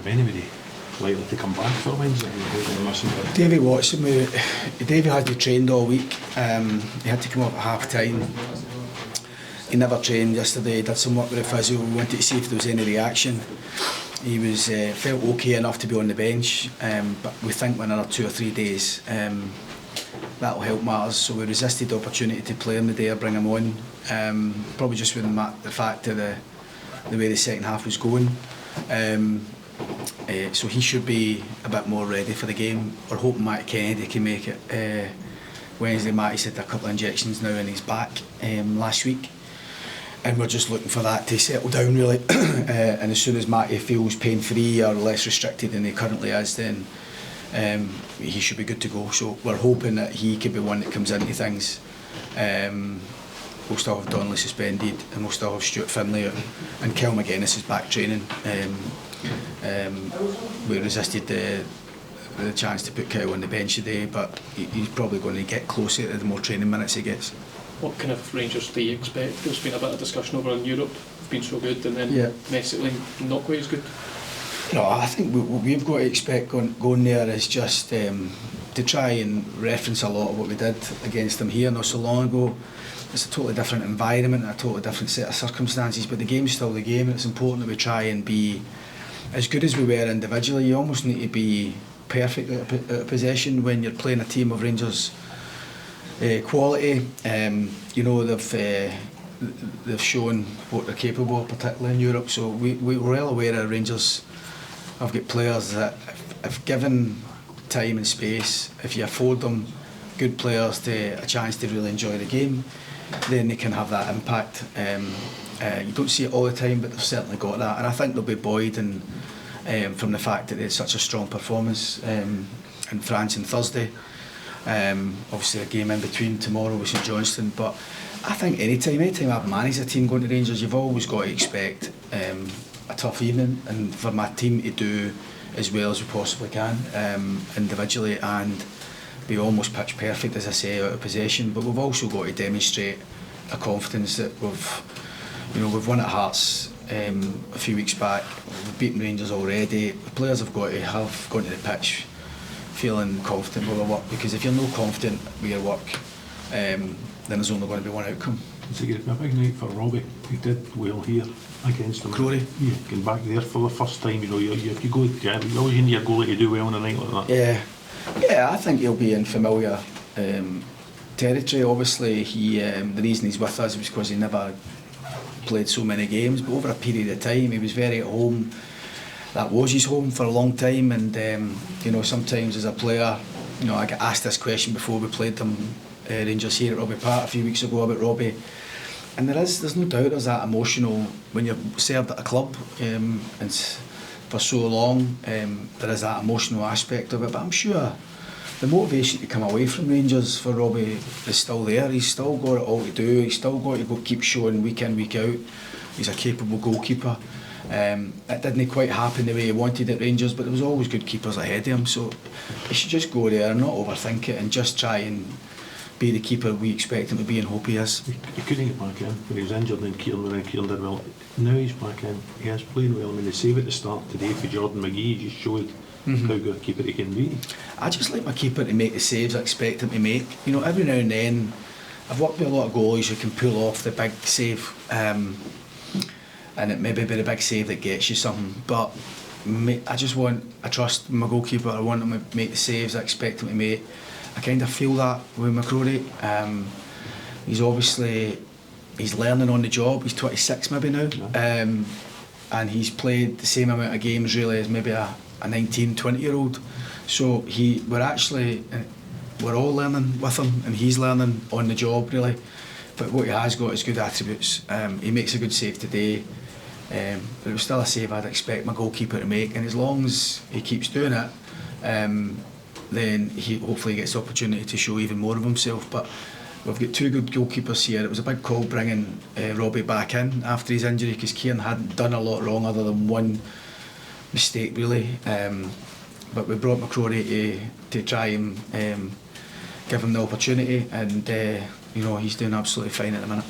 have anybody likely to come back for Wednesday? Davy Watson, Davy hadn't trained all week. He had to come off at half time. He never trained yesterday. He did some work with the physio. We wanted to see if there was any reaction. He was felt okay enough to be on the bench, but we think in another 2 or 3 days that'll help matters. So we resisted the opportunity to play him the day or bring him on. Probably just with the fact of the way the second half was going. So he should be a bit more ready for the game. We're hoping Matt Kennedy can make it. Wednesday, Matty's had a couple of injections now in his back last week, and we're just looking for that to settle down really. And as soon as Matty feels pain-free or less restricted than he currently is, then he should be good to go. So we're hoping that he could be one that comes into things. We'll still have Donnelly suspended, and we'll still have Stuart Finlay out, and Kel McInnes is back training. We resisted the chance to put Kyle on the bench today, but he's probably going to get closer to the more training minutes he gets. What kind of Rangers do you expect? There's been a bit of discussion over in Europe, been so good, and then domestically not quite as good. No, I think what we've got to expect going there is just to try and reference a lot of what we did against them here not so long ago. It's a totally different environment, a totally different set of circumstances, but the game's still the game, and it's important that we try and be as good as we were individually. You almost need to be perfect at possession when you're playing a team of Rangers quality. You know, they've shown what they're capable of, particularly in Europe, so we're well aware of Rangers. I've got players that, if given time and space, if you afford them good players to a chance to really enjoy the game, then they can have that impact. You don't see it all the time, but they've certainly got that, and I think they'll be buoyed from the fact that they had such a strong performance in France on Thursday. Obviously a game in between tomorrow with St Johnstone, but I think anytime I've managed a team going to Rangers, you've always got to expect a tough evening, and for my team to do as well as we possibly can individually and be almost pitch perfect, as I say, out of possession. But we've also got to demonstrate a confidence that we've won at Hearts a few weeks back. We've beaten Rangers already. The players have got to have gone to the pitch feeling confident with their work, because if you're not confident with your work, then there's only going to be one outcome. It's a big night for Robbie. He did well here against them. Crawley. Yeah, getting back there for the first time. You go, you always need your goalie to do well on a night like that. Yeah, I think he'll be in familiar territory. Obviously, the reason he's with us was because he never played so many games, but over a period of time he was very at home. That was his home for a long time, and sometimes as a player, I get asked this question before we played them Rangers here at Robbie Park a few weeks ago about Robbie, and there's no doubt there's that emotional when you've served at a club and for so long. There is that emotional aspect of it, but I'm sure the motivation to come away from Rangers for Robbie is still there. He's still got it all to do. He's still got to keep showing week in, week out. He's a capable goalkeeper. It didn't quite happen the way he wanted at Rangers, but there was always good keepers ahead of him, so he should just go there and not overthink it and just try and be the keeper we expect him to be and hope he is. He couldn't get back in when he was injured in Kieran, when Kieran did well. Now he's back in, he is playing well. I mean, the save at the start today for Jordan McGee just showed how good a keeper he can be. I just like my keeper to make the saves I expect him to make. Every now and then I've worked with a lot of goalies who can pull off the big save, and it maybe be the big save that gets you something, but I trust my goalkeeper. I want him to make the saves I expect him to make. I kind of feel that with McCrory. He's learning on the job. He's 26 maybe now, and he's played the same amount of games really as maybe a 19, 20-year-old. So we're all learning with him, and he's learning on the job really. But what he has got is good attributes. He makes a good save today. But it was still a save I'd expect my goalkeeper to make, and as long as he keeps doing it, then he hopefully gets the opportunity to show even more of himself. But we've got two good goalkeepers here. It was a big call bringing Robbie back in after his injury, because Kieran hadn't done a lot wrong other than one mistake really. But we brought McCrory to try and give him the opportunity, and he's doing absolutely fine at the minute.